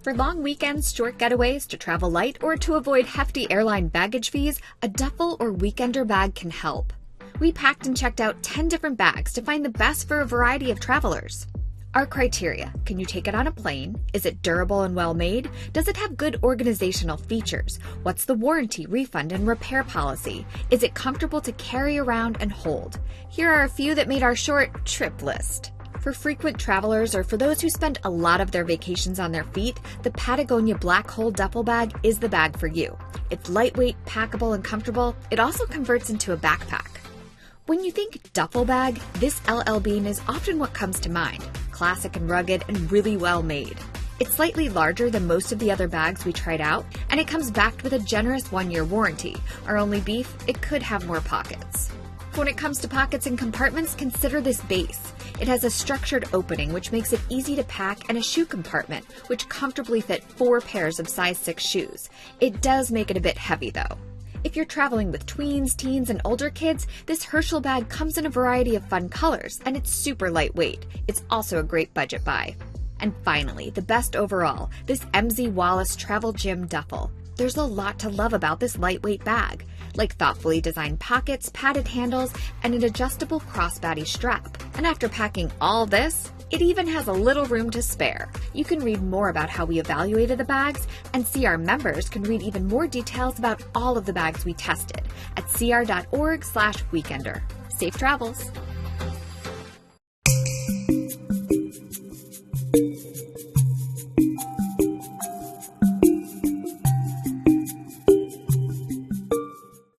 For long weekends, short getaways, to travel light, or to avoid hefty airline baggage fees, a duffel or weekender bag can help. We packed and checked out 10 different bags to find the best for a variety of travelers. Our criteria: can you take it on a plane? Is it durable and well made? Does it have good organizational features? What's the warranty, refund, and repair policy? Is it comfortable to carry around and hold? Here are a few that made our short trip list. For frequent travelers or for those who spend a lot of their vacations on their feet, the Patagonia Black Hole Duffel Bag is the bag for you. It's lightweight, packable, and comfortable. It also converts into a backpack. When you think duffel bag, this LL Bean is often what comes to mind. Classic and rugged and really well made. It's slightly larger than most of the other bags we tried out, and it comes backed with a generous 1-year warranty. Our only beef, it could have more pockets. When it comes to pockets and compartments, consider this Beis. It has a structured opening, which makes it easy to pack, and a shoe compartment, which comfortably fit 4 pairs of size 6 shoes. It does make it a bit heavy, though. If you're traveling with tweens, teens, and older kids, this Herschel bag comes in a variety of fun colors, and it's super lightweight. It's also a great budget buy. And finally, the best overall, this MZ Wallace Travel Gym Duffel. There's a lot to love about this lightweight bag, like thoughtfully designed pockets, padded handles, and an adjustable crossbody strap. And after packing all this, it even has a little room to spare. You can read more about how we evaluated the bags, and CR members can read even more details about all of the bags we tested at cr.org/weekender. Safe travels!